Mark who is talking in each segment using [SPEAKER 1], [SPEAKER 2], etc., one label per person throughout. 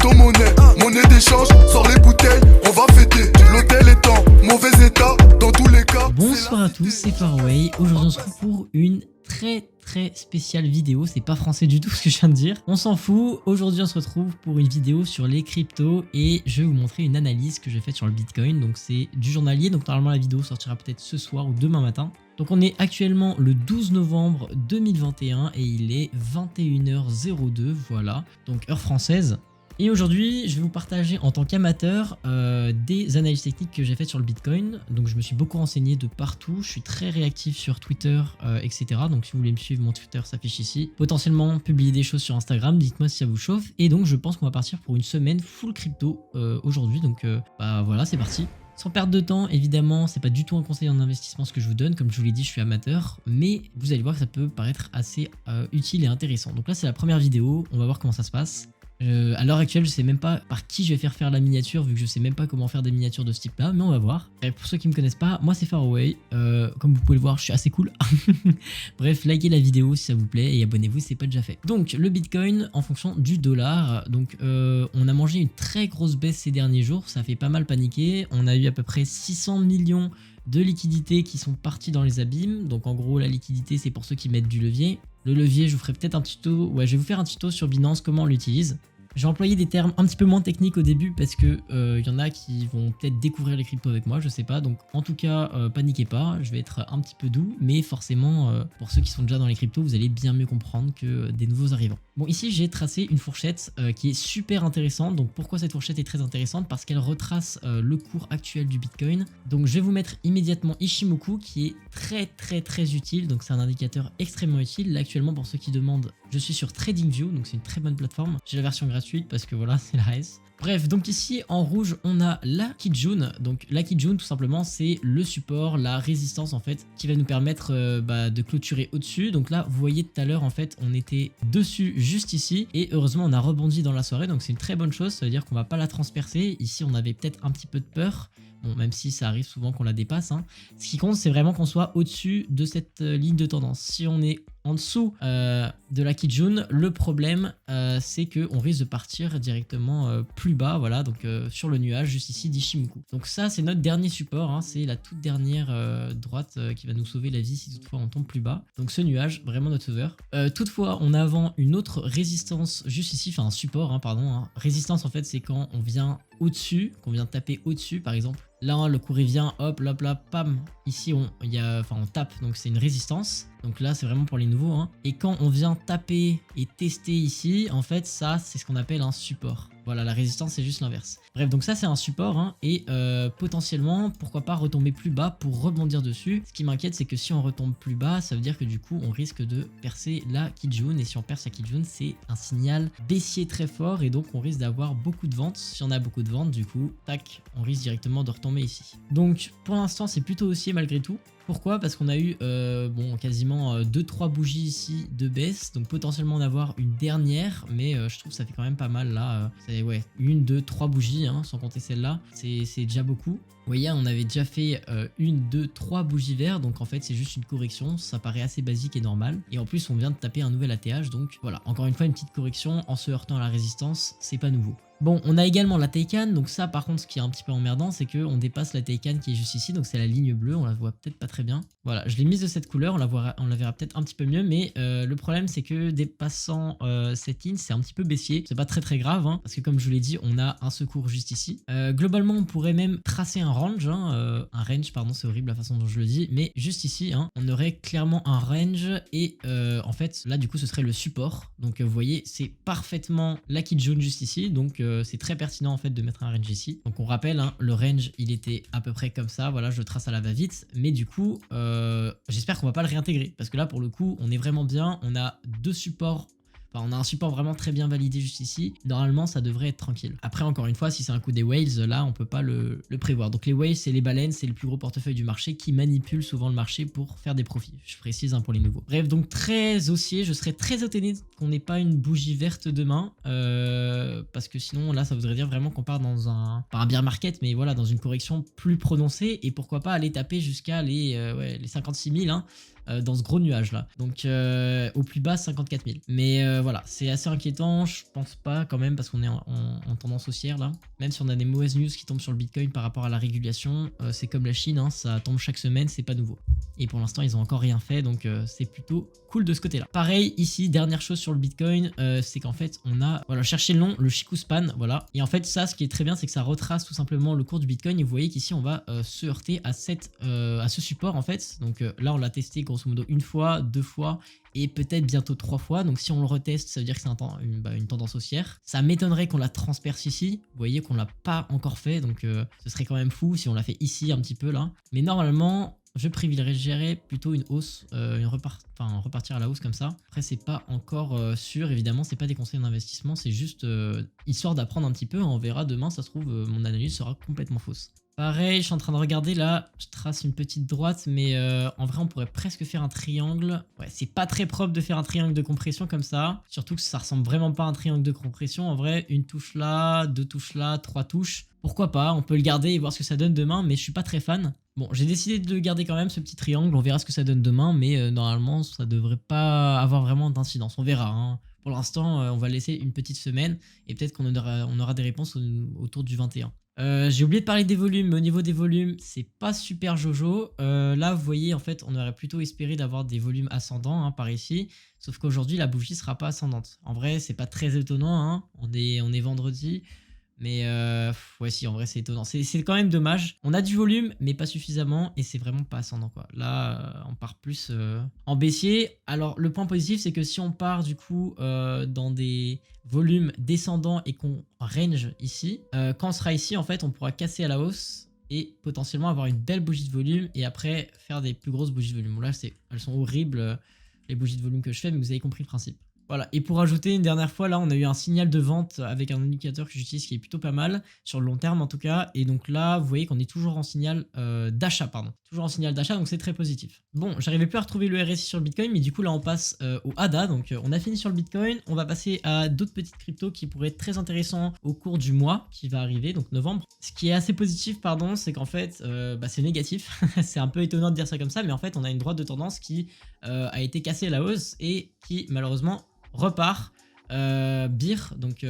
[SPEAKER 1] crypto-monnaie, monnaie d'échange, sors les bouteilles, on va fêter. L'hôtel est en mauvais état, dans tous les cas.
[SPEAKER 2] Bonsoir à tous, c'est Faraway. Aujourd'hui on se retrouve pour une très spéciale vidéo. C'est pas français du tout ce que je viens de dire. On s'en fout. Aujourd'hui on se retrouve pour une vidéo sur les cryptos et je vais vous montrer une analyse que j'ai faite sur le Bitcoin. Donc c'est du journalier, donc normalement la vidéo sortira peut-être ce soir ou demain matin. Donc on est actuellement le 12 novembre 2021 et il est 21h02, voilà, donc heure française. Et aujourd'hui, je vais vous partager en tant qu'amateur des analyses techniques que j'ai faites sur le Bitcoin. Donc je me suis beaucoup renseigné de partout, je suis très réactif sur Twitter, etc. Donc si vous voulez me suivre, mon Twitter s'affiche ici. Potentiellement publier des choses sur Instagram, dites-moi si ça vous chauffe. Et donc je pense qu'on va partir pour une semaine full crypto aujourd'hui. Donc bah voilà, c'est parti. Sans perdre de temps, évidemment, c'est pas du tout un conseil en investissement ce que je vous donne. Comme je vous l'ai dit, je suis amateur, mais vous allez voir que ça peut paraître assez utile et intéressant. Donc là, c'est la première vidéo, on va voir comment ça se passe. À l'heure actuelle, je sais même pas par qui je vais faire la miniature, vu que je sais même pas comment faire des miniatures de ce type là, mais on va voir. Et pour ceux qui me connaissent pas, moi c'est Faraway, comme vous pouvez le voir, je suis assez cool. Bref, likez la vidéo si ça vous plaît et abonnez-vous si c'est pas déjà fait. Donc le Bitcoin en fonction du dollar, donc on a mangé une très grosse baisse ces derniers jours, ça fait pas mal paniquer, on a eu à peu près 600 millions de liquidités qui sont parties dans les abîmes. Donc en gros la liquidité c'est pour ceux qui mettent du levier. Le levier, je vous ferai peut-être un tuto, ouais je vais vous faire un tuto sur Binance comment on l'utilise. J'ai employé des termes un petit peu moins techniques au début parce que y en a qui vont peut-être découvrir les cryptos avec moi, je sais pas. Donc en tout cas, paniquez pas, je vais être un petit peu doux, mais forcément, pour ceux qui sont déjà dans les cryptos, vous allez bien mieux comprendre que des nouveaux arrivants. Bon, ici j'ai tracé une fourchette qui est super intéressante. Donc pourquoi cette fourchette est très intéressante? Parce qu'elle retrace le cours actuel du Bitcoin. Donc je vais vous mettre immédiatement Ichimoku qui est très utile. Donc c'est un indicateur extrêmement utile. Là actuellement, pour ceux qui demandent, je suis sur TradingView, donc c'est une très bonne plateforme. J'ai la version gratuite parce que voilà, c'est la S. Bref, donc ici en rouge, on a la Kijun. Donc la Kijun, tout simplement, c'est le support, la résistance en fait, qui va nous permettre de clôturer au-dessus. Donc là, vous voyez tout à l'heure, en fait, on était dessus juste ici. Et heureusement, on a rebondi dans la soirée. Donc c'est une très bonne chose. Ça veut dire qu'on va pas la transpercer. Ici, on avait peut-être un petit peu de peur. Bon, même si ça arrive souvent qu'on la dépasse. Hein. Ce qui compte, c'est vraiment qu'on soit au-dessus de cette ligne de tendance. Si on est en dessous de la Kijun, le problème, c'est qu'on risque de partir directement plus bas, voilà, donc sur le nuage, juste ici d'Ichimoku. Donc ça, c'est notre dernier support, hein, c'est la toute dernière droite qui va nous sauver la vie si toutefois on tombe plus bas. Donc ce nuage, vraiment notre sauveur. Toutefois, on a avant une autre résistance juste ici, enfin un support, hein, pardon. Hein. Résistance, en fait, c'est quand on vient au-dessus, qu'on vient taper au-dessus, par exemple. Là, hein, le cours il vient, hop, là, pam. Ici, on tape, donc c'est une résistance. Donc là, c'est vraiment pour les nouveaux. Hein. Et quand on vient taper et tester ici, en fait, ça, c'est ce qu'on appelle un support. Voilà, la résistance, c'est juste l'inverse. Bref, donc ça, c'est un support. Hein, et potentiellement, pourquoi pas retomber plus bas pour rebondir dessus. Ce qui m'inquiète, c'est que si on retombe plus bas, ça veut dire que du coup, on risque de percer la Kijun. Et si on perce la Kijun, c'est un signal baissier très fort. Et donc, on risque d'avoir beaucoup de ventes. Si on a beaucoup de ventes, du coup, tac, on risque directement de retomber ici. Donc, pour l'instant, c'est plutôt haussier malgré tout. Pourquoi? Parce qu'on a eu quasiment 2-3 bougies ici de baisse, donc potentiellement en avoir une dernière, mais je trouve que ça fait quand même pas mal là. C'est ouais, 1, 2, 3 bougies, hein, sans compter celle-là, c'est déjà beaucoup. Vous voyez, on avait déjà fait 1, 2, 3 bougies vertes, donc en fait c'est juste une correction, ça paraît assez basique et normal. Et en plus on vient de taper un nouvel ATH, donc voilà, encore une fois une petite correction en se heurtant à la résistance, c'est pas nouveau. Bon, on a également la Taycan, donc ça par contre ce qui est un petit peu emmerdant, c'est qu'on dépasse la Taycan qui est juste ici, donc c'est la ligne bleue, on la voit peut-être pas très bien. Voilà, je l'ai mise de cette couleur, on la verra peut-être un petit peu mieux, mais le problème c'est que dépassant cette ligne, c'est un petit peu baissier, c'est pas très grave, hein, parce que comme je vous l'ai dit, on a un secours juste ici. Globalement, on pourrait même tracer un range, pardon, c'est horrible la façon dont je le dis, mais juste ici, hein, on aurait clairement un range, et en fait, là du coup ce serait le support, donc vous voyez, c'est parfaitement la Kijun juste ici, donc c'est très pertinent en fait de mettre un range ici. Donc on rappelle, hein, le range il était à peu près comme ça, voilà, je le trace à la va-vite, mais du coup j'espère qu'on va pas le réintégrer parce que là pour le coup on est vraiment bien, on a deux supports. Enfin, on a un support vraiment très bien validé juste ici. Normalement, ça devrait être tranquille. Après, encore une fois, si c'est un coup des whales, là, on peut pas le prévoir. Donc les whales, c'est les baleines, c'est le plus gros portefeuille du marché qui manipule souvent le marché pour faire des profits. Je précise, hein, pour les nouveaux. Bref, donc très haussier. Je serais très étonné qu'on n'ait pas une bougie verte demain. Parce que sinon, là, ça voudrait dire vraiment qu'on part dans pas un bear market, mais voilà, dans une correction plus prononcée. Et pourquoi pas aller taper jusqu'à les 56 000, hein. dans ce gros nuage là. Donc au plus bas 54 000. Mais voilà, c'est assez inquiétant, je pense pas quand même parce qu'on est en tendance haussière là. Même si on a des mauvaises news qui tombent sur le Bitcoin par rapport à la régulation, c'est comme la Chine, hein, ça tombe chaque semaine, c'est pas nouveau. Et pour l'instant ils ont encore rien fait, donc c'est plutôt cool de ce côté là. Pareil ici, dernière chose sur le Bitcoin, c'est qu'en fait on a, voilà, cherchez le nom, le Chikuspan, voilà. Et en fait ça, ce qui est très bien, c'est que ça retrace tout simplement le cours du Bitcoin. Et vous voyez qu'ici on va se heurter à ce support en fait. Donc là on l'a testé grosso modo une fois, deux fois et peut-être bientôt 3 fois. Donc si on le reteste, ça veut dire que c'est une tendance haussière. Ça m'étonnerait qu'on la transperce ici. Vous voyez qu'on l'a pas encore fait, donc ce serait quand même fou si on l'a fait ici un petit peu là. Mais normalement, je privilégierais plutôt une hausse, repartir à la hausse comme ça. Après, c'est pas encore sûr, évidemment, c'est pas des conseils d'investissement, c'est juste histoire d'apprendre un petit peu. On verra demain, ça se trouve, mon analyse sera complètement fausse. Pareil, je suis en train de regarder là, je trace une petite droite, mais en vrai on pourrait presque faire un triangle. Ouais, c'est pas très propre de faire un triangle de compression comme ça, surtout que ça ressemble vraiment pas à un triangle de compression. En vrai, une touche là, deux touches là, trois touches. Pourquoi pas, on peut le garder et voir ce que ça donne demain, mais je suis pas très fan. Bon, j'ai décidé de le garder quand même, ce petit triangle, on verra ce que ça donne demain, mais normalement ça devrait pas avoir vraiment d'incidence, on verra, hein. Pour l'instant, on va laisser une petite semaine et peut-être qu'on aura des réponses autour du 21. J'ai oublié de parler des volumes, mais au niveau des volumes, c'est pas super jojo. Là, vous voyez, en fait, on aurait plutôt espéré d'avoir des volumes ascendants hein, par ici, sauf qu'aujourd'hui, la bougie sera pas ascendante. En vrai, c'est pas très étonnant, hein. On est vendredi. Mais ouais, si, en vrai, c'est étonnant. C'est quand même dommage. On a du volume, mais pas suffisamment. Et c'est vraiment pas ascendant, quoi. Là, on part plus en baissier. Alors, le point positif, c'est que si on part, du coup, dans des volumes descendants et qu'on range ici, quand on sera ici, en fait, on pourra casser à la hausse et potentiellement avoir une belle bougie de volume et après faire des plus grosses bougies de volume. Bon, là, elles sont horribles, les bougies de volume que je fais, mais vous avez compris le principe. Voilà, et pour ajouter une dernière fois, là on a eu un signal de vente avec un indicateur que j'utilise qui est plutôt pas mal, sur le long terme en tout cas, et donc là vous voyez qu'on est toujours en signal d'achat, toujours en signal d'achat, donc c'est très positif. Bon, j'arrivais plus à retrouver le RSI sur le Bitcoin, mais du coup là on passe au ADA, donc on a fini sur le Bitcoin, on va passer à d'autres petites cryptos qui pourraient être très intéressants au cours du mois qui va arriver, donc novembre. Ce qui est assez positif, c'est qu'en fait, c'est négatif, c'est un peu étonnant de dire ça comme ça, mais en fait on a une droite de tendance qui a été cassée à la hausse et qui malheureusement repart beer. Donc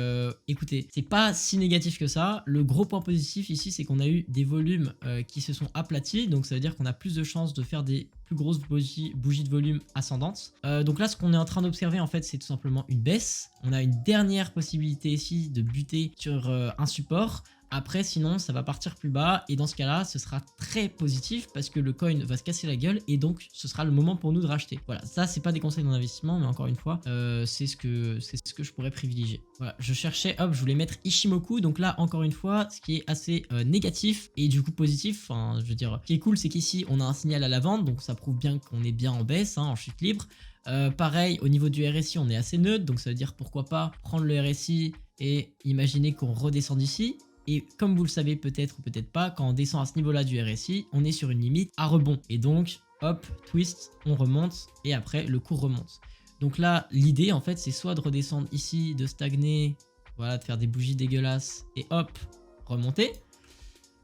[SPEAKER 2] écoutez, c'est pas si négatif que ça. Le gros point positif ici, c'est qu'on a eu des volumes qui se sont aplatis, donc ça veut dire qu'on a plus de chances de faire des plus grosses bougies de volume ascendantes. Donc là, ce qu'on est en train d'observer en fait, c'est tout simplement une baisse. On a une dernière possibilité ici de buter sur un support. Après, sinon, ça va partir plus bas et dans ce cas-là, ce sera très positif parce que le coin va se casser la gueule et donc ce sera le moment pour nous de racheter. Voilà, ça, c'est pas des conseils d'investissement, mais encore une fois, c'est ce que je pourrais privilégier. Voilà, je cherchais, hop, je voulais mettre Ishimoku. Donc là, encore une fois, ce qui est assez négatif et du coup positif, enfin, je veux dire, ce qui est cool, c'est qu'ici, on a un signal à la vente, donc ça prouve bien qu'on est bien en baisse, hein, en chute libre. Pareil, au niveau du RSI, on est assez neutre, donc ça veut dire pourquoi pas prendre le RSI et imaginer qu'on redescend d'ici. Et comme vous le savez peut-être ou peut-être pas, quand on descend à ce niveau-là du RSI, on est sur une limite à rebond. Et donc, hop, twist, on remonte et après, le cours remonte. Donc là, l'idée, en fait, c'est soit de redescendre ici, de stagner, voilà, de faire des bougies dégueulasses et hop, remonter.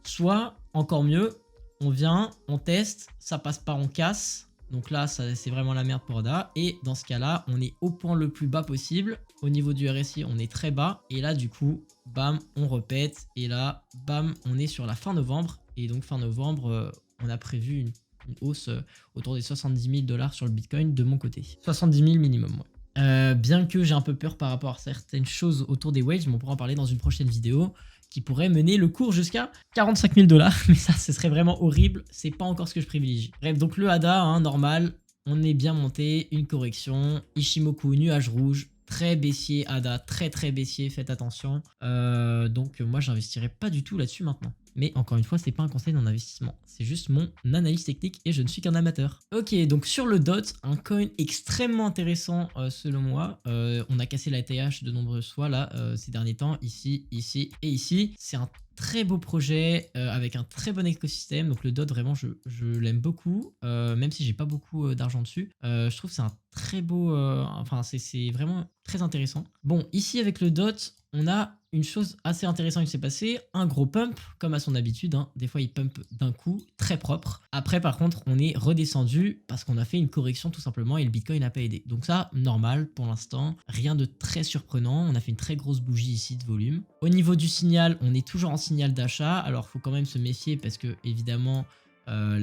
[SPEAKER 2] Soit, encore mieux, on vient, on teste, ça passe pas, on casse. Donc là, c'est vraiment la merde pour ADA. Et dans ce cas-là, on est au point le plus bas possible. Au niveau du RSI, on est très bas. Et là, du coup, bam, on répète. Et là, bam, on est sur la fin novembre. Et donc, fin novembre, on a prévu une hausse autour des 70 000 $ sur le Bitcoin de mon côté. 70 000 minimum, ouais. Bien que j'ai un peu peur par rapport à certaines choses autour des waves, mais on pourra en parler dans une prochaine vidéo, qui pourrait mener le cours jusqu'à 45 000 $. Mais ça, ce serait vraiment horrible. C'est pas encore ce que je privilégie. Bref, donc le ADA, hein, normal, on est bien monté, une correction. Ishimoku, nuage rouge, très baissier, ADA, très baissier, faites attention. Donc moi, j'investirai pas du tout là-dessus maintenant. Mais encore une fois, c'est pas un conseil d'investissement. C'est juste mon analyse technique et je ne suis qu'un amateur. Ok, donc sur le DOT, un coin extrêmement intéressant selon moi. On a cassé la TH de nombreuses fois là ces derniers temps, ici, ici et ici. C'est un très beau projet avec un très bon écosystème. Donc le DOT, vraiment, je l'aime beaucoup. Même si j'ai pas beaucoup d'argent dessus. Je trouve que c'est un très beau... enfin, c'est vraiment très intéressant. Bon, ici avec le DOT, on a une chose assez intéressante qui s'est passée, un gros pump, comme à son habitude, hein. Des fois il pump d'un coup, très propre. Après par contre on est redescendu parce qu'on a fait une correction tout simplement et le Bitcoin n'a pas aidé. Donc ça, normal pour l'instant, rien de très surprenant, on a fait une très grosse bougie ici de volume. Au niveau du signal, on est toujours en signal d'achat, alors il faut quand même se méfier parce que évidemment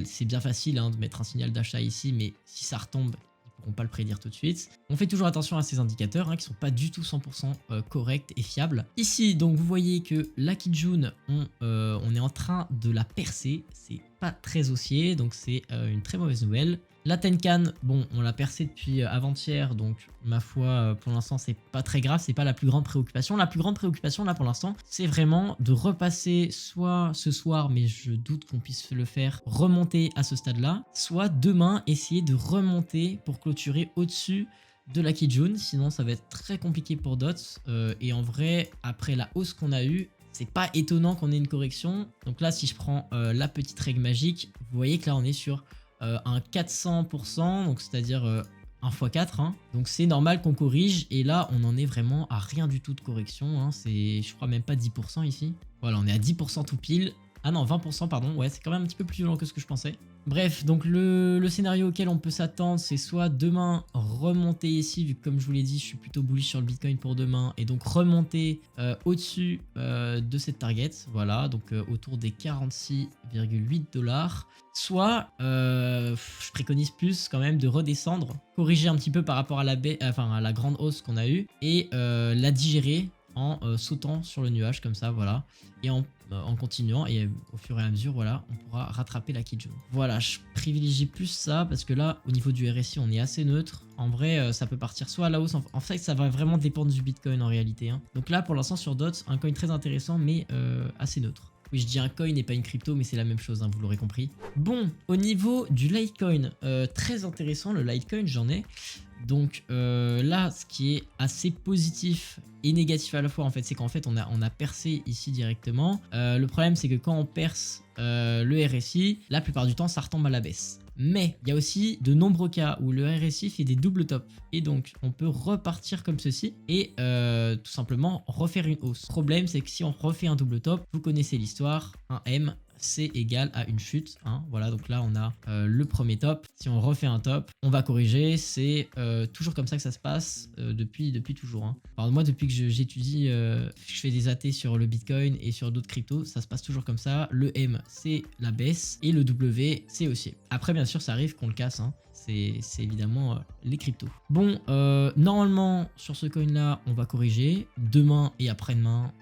[SPEAKER 2] c'est bien facile hein, de mettre un signal d'achat ici, mais si ça retombe, on pas le prédire tout de suite. On fait toujours attention à ces indicateurs hein, qui sont pas du tout 100% corrects et fiables. Ici, donc vous voyez que la Kijun, on est en train de la percer. C'est pas très haussier, donc c'est une très mauvaise nouvelle. La Tenkan, bon, on l'a percée depuis avant-hier, donc ma foi, pour l'instant, c'est pas très grave, c'est pas la plus grande préoccupation. La plus grande préoccupation, là, pour l'instant, c'est vraiment de repasser soit ce soir, mais je doute qu'on puisse le faire, remonter à ce stade-là, soit demain, essayer de remonter pour clôturer au-dessus de la Kijun, sinon ça va être très compliqué pour DOT. Et en vrai, après la hausse qu'on a eue, c'est pas étonnant qu'on ait une correction. Donc là, si je prends la petite règle magique, vous voyez que là, on est sur un 400%, donc c'est-à-dire 1 x 4, hein. Donc c'est normal qu'on corrige et là on en est vraiment à rien du tout de correction, hein. C'est je crois même pas 10% ici. Voilà, on est à 10% tout pile. Ah non, 20% pardon, ouais c'est quand même un petit peu plus violent que ce que je pensais. Bref, donc le scénario auquel on peut s'attendre, c'est soit demain remonter ici, vu que comme je vous l'ai dit, je suis plutôt bullish sur le Bitcoin pour demain, et donc remonter au-dessus de cette target, voilà, donc autour des 46,8 $. Soit, je préconise plus quand même de redescendre, corriger un petit peu par rapport à la grande hausse qu'on a eue, et la digérer en sautant sur le nuage comme ça, voilà, et en continuant, et au fur et à mesure, voilà, on pourra rattraper la Kijun. Voilà, je privilégie plus ça parce que là, au niveau du RSI, on est assez neutre. En vrai, ça peut partir soit à la hausse, en fait, ça va vraiment dépendre du Bitcoin en réalité, hein. Donc là, pour l'instant, sur DOT, un coin très intéressant, mais assez neutre. Oui, je dis un coin et pas une crypto, mais c'est la même chose, hein, vous l'aurez compris. Bon, au niveau du Litecoin, très intéressant, le Litecoin, j'en ai. Donc là, ce qui est assez positif et négatif à la fois, en fait, c'est qu'en fait, on a percé ici directement. Le problème, c'est que quand on perce le RSI, la plupart du temps, ça retombe à la baisse. Mais il y a aussi de nombreux cas où le RSI fait des doubles tops. Et donc, on peut repartir comme ceci et tout simplement refaire une hausse. Le problème, c'est que si on refait un double top, vous connaissez l'histoire, un M, c'est égal à une chute, hein. Voilà, donc là on a le premier top. Si on refait un top, on va corriger. C'est toujours comme ça que ça se passe depuis toujours, hein. Alors moi, depuis que j'étudie, je fais des AT sur le Bitcoin et sur d'autres cryptos, ça se passe toujours comme ça. Le M, c'est la baisse et le W, c'est haussier. Après, bien sûr, ça arrive qu'on le casse, hein. C'est évidemment les cryptos. Bon, normalement, sur ce coin là, on va corriger demain et après-demain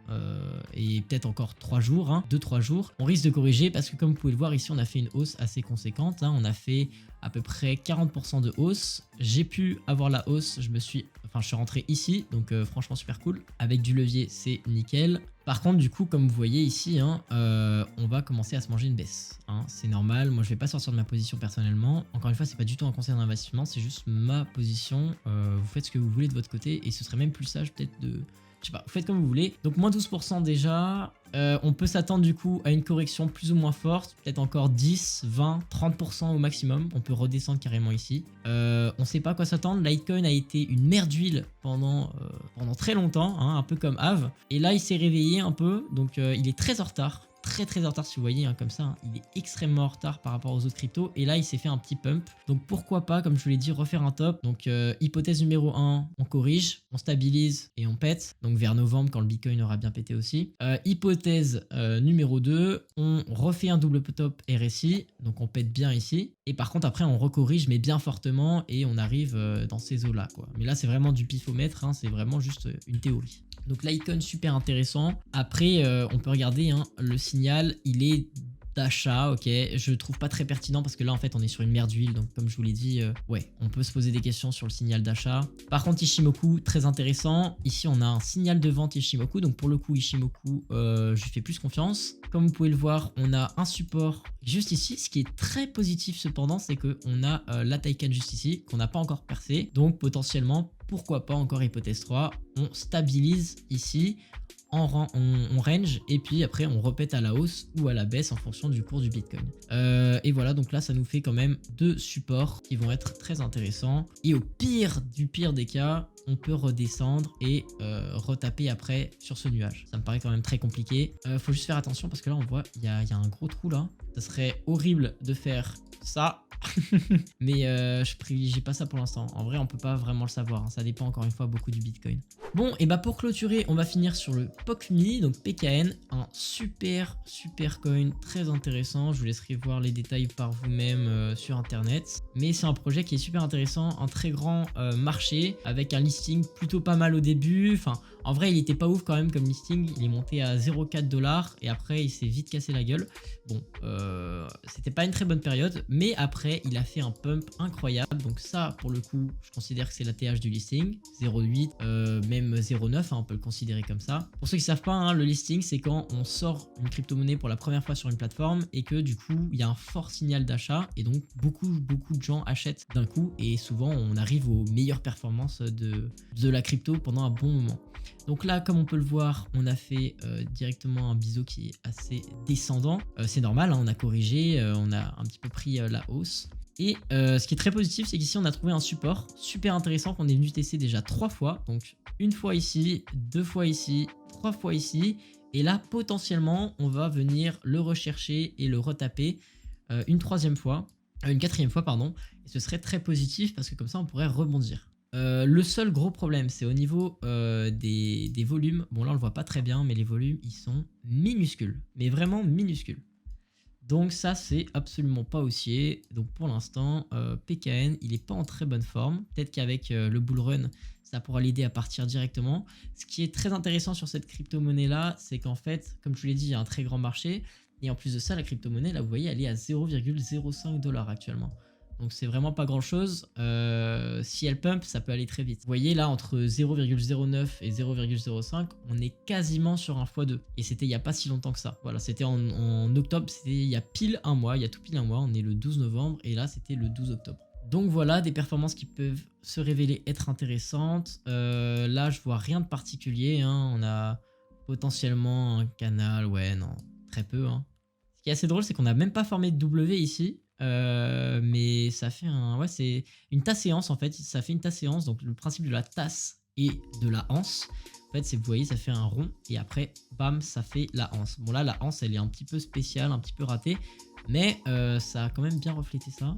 [SPEAKER 2] et peut-être encore 3 jours, hein, 2-3 jours. On risque de corriger parce que comme vous pouvez le voir ici, on a fait une hausse assez conséquente, hein. On a fait à peu près 40% de hausse. J'ai pu avoir la hausse, je suis rentré ici, donc franchement super cool. Avec du levier, c'est nickel. Par contre, du coup, comme vous voyez ici, hein, on va commencer à se manger une baisse, hein. C'est normal, moi je vais pas sortir de ma position personnellement. Encore une fois, c'est pas du tout un conseil d'investissement, c'est juste ma position. Vous faites ce que vous voulez de votre côté et ce serait même plus sage peut-être de... Je sais pas, vous faites comme vous voulez. Donc moins 12% déjà. On peut s'attendre du coup à une correction plus ou moins forte. Peut-être encore 10, 20, 30% au maximum. On peut redescendre carrément ici. On sait pas à quoi s'attendre. Litecoin a été une mer d'huile pendant très longtemps, hein, un peu comme Aave. Et là, il s'est réveillé un peu. Donc il est très en retard. Très en retard si vous voyez, hein, comme ça, hein, il est extrêmement en retard par rapport aux autres cryptos et là il s'est fait un petit pump, donc pourquoi pas, comme je vous l'ai dit, refaire un top. Donc hypothèse numéro 1, on corrige, on stabilise et on pète, donc vers novembre quand le Bitcoin aura bien pété aussi. Hypothèse numéro 2, on refait un double top RSI, donc on pète bien ici et par contre après on recorrige mais bien fortement et on arrive dans ces eaux là quoi. Mais là c'est vraiment du pifomètre, hein, c'est vraiment juste une théorie. Donc l'icône super intéressant. Après on peut regarder, hein, le signal il est d'achat, ok, je trouve pas très pertinent parce que là en fait on est sur une mer d'huile, donc comme je vous l'ai dit, ouais, on peut se poser des questions sur le signal d'achat. Par contre Ishimoku, très intéressant, ici on a un signal de vente Ishimoku, donc pour le coup Ishimoku, je lui fais plus confiance. Comme vous pouvez le voir, on a un support juste ici, ce qui est très positif cependant, c'est qu'on a la Taikan juste ici, qu'on n'a pas encore percé, donc potentiellement, pourquoi pas encore hypothèse 3, on stabilise ici, on range et puis après on repète à la hausse ou à la baisse en fonction du cours du Bitcoin. Et voilà, donc là ça nous fait quand même 2 supports qui vont être très intéressants. Et au pire des cas, on peut redescendre et retaper après sur ce nuage. Ça me paraît quand même très compliqué. Faut juste faire attention parce que là on voit il y a un gros trou là. Ça serait horrible de faire ça. Mais je privilégie pas ça pour l'instant. En vrai on peut pas vraiment le savoir, hein. Ça dépend encore une fois beaucoup du Bitcoin. Bon, et bah pour clôturer, on va finir sur le POC.me, donc PKN, un super coin très intéressant. Je vous laisserai voir les détails par vous-même sur internet. Mais c'est un projet qui est super intéressant, un très grand marché avec un listing plutôt pas mal au début. Enfin, en vrai il était pas ouf quand même comme listing, il est monté à 0,4 $ et après il s'est vite cassé la gueule. Bon, c'était pas une très bonne période, mais après il a fait un pump incroyable. Donc ça pour le coup je considère que c'est la TH du listing, 0,8, même 0,9, hein, on peut le considérer comme ça. Pour ceux qui savent pas, hein, le listing c'est quand on sort une crypto-monnaie pour la première fois sur une plateforme et que du coup il y a un fort signal d'achat et donc beaucoup de gens achètent d'un coup et souvent on arrive aux meilleures performances de la crypto pendant un bon moment. Donc là comme on peut le voir on a fait directement un biseau qui est assez descendant, c'est normal, hein, on a corrigé, on a un petit peu pris la hausse. Et ce qui est très positif, c'est qu'ici on a trouvé un support super intéressant qu'on est venu tester déjà 3 fois. Donc une fois ici, 2 fois ici, 3 fois ici. Et là potentiellement on va venir le rechercher et le retaper une 4e fois pardon. Et ce serait très positif parce que comme ça on pourrait rebondir. Le seul gros problème c'est au niveau des volumes. Bon là on le voit pas très bien mais les volumes ils sont minuscules. Mais vraiment minuscules. Donc ça c'est absolument pas haussier. Donc pour l'instant PKN il est pas en très bonne forme. Peut-être qu'avec le bull run ça pourra l'aider à partir directement. Ce qui est très intéressant sur cette crypto-monnaie là, c'est qu'en fait comme je vous l'ai dit il y a un très grand marché. Et en plus de ça la crypto-monnaie là vous voyez elle est à 0,05 $ actuellement. Donc c'est vraiment pas grand chose. Si elle pump ça peut aller très vite. Vous voyez là entre 0,09 et 0,05 on est quasiment sur un x2. Et c'était il n'y a pas si longtemps que ça. Voilà, c'était en octobre, c'était il y a pile un mois, il y a tout pile un mois. On est le 12 novembre et là c'était le 12 octobre. Donc voilà des performances qui peuvent se révéler être intéressantes. Là je vois rien de particulier, hein. On a potentiellement un canal, ouais non, très peu, hein. Ce qui est assez drôle c'est qu'on n'a même pas formé de W ici. Mais ça fait c'est une tasse-séance en fait, ça fait une tasse-séance, donc le principe de la tasse et de la anse, en fait c'est, vous voyez ça fait un rond et après bam ça fait la anse. Bon là la anse elle est un petit peu spéciale, un petit peu ratée, mais ça a quand même bien reflété ça.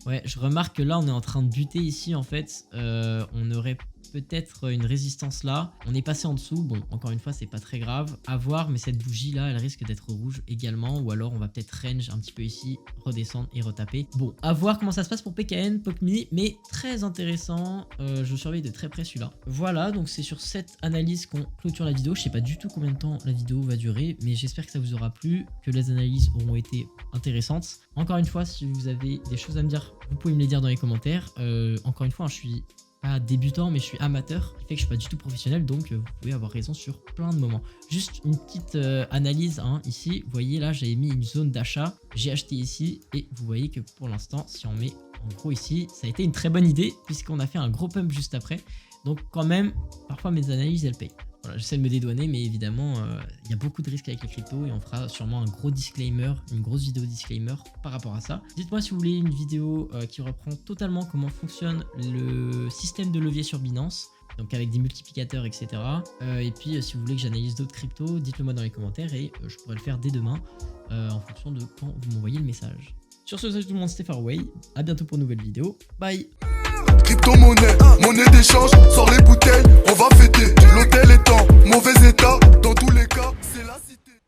[SPEAKER 2] Ouais, je remarque que là on est en train de buter ici en fait, on aurait peut-être une résistance là, on est passé en dessous, bon encore une fois c'est pas très grave, à voir, mais cette bougie là elle risque d'être rouge également, ou alors on va peut-être range un petit peu ici, redescendre et retaper. Bon, à voir comment ça se passe pour PKN, POC.me, mais très intéressant, je surveille de très près celui-là. Voilà, donc c'est sur cette analyse qu'on clôture la vidéo. Je sais pas du tout combien de temps la vidéo va durer, mais j'espère que ça vous aura plu, que les analyses auront été intéressantes. Encore une fois, si vous avez des choses à me dire, vous pouvez me les dire dans les commentaires. Encore une fois, je suis pas débutant mais je suis amateur, ce qui fait que je suis pas du tout professionnel, donc vous pouvez avoir raison sur plein de moments. Juste une petite analyse, hein, ici, vous voyez là j'avais mis une zone d'achat, j'ai acheté ici et vous voyez que pour l'instant si on met en gros ici, ça a été une très bonne idée puisqu'on a fait un gros pump juste après, donc quand même parfois mes analyses elles payent. Voilà, j'essaie de me dédouaner, mais évidemment, il y a beaucoup de risques avec les cryptos et on fera sûrement un gros disclaimer, une grosse vidéo disclaimer par rapport à ça. Dites-moi si vous voulez une vidéo qui reprend totalement comment fonctionne le système de levier sur Binance, donc avec des multiplicateurs, etc. Et puis, si vous voulez que j'analyse d'autres cryptos, dites-le moi dans les commentaires et je pourrais le faire dès demain en fonction de quand vous m'envoyez le message. Sur ce, salut tout le monde, c'était Farway. À bientôt pour une nouvelle vidéo. Bye!
[SPEAKER 1] Crypto-monnaie, monnaie d'échange, sors les bouteilles, on va fêter. L'hôtel est en mauvais état, dans tous les cas, c'est la cité.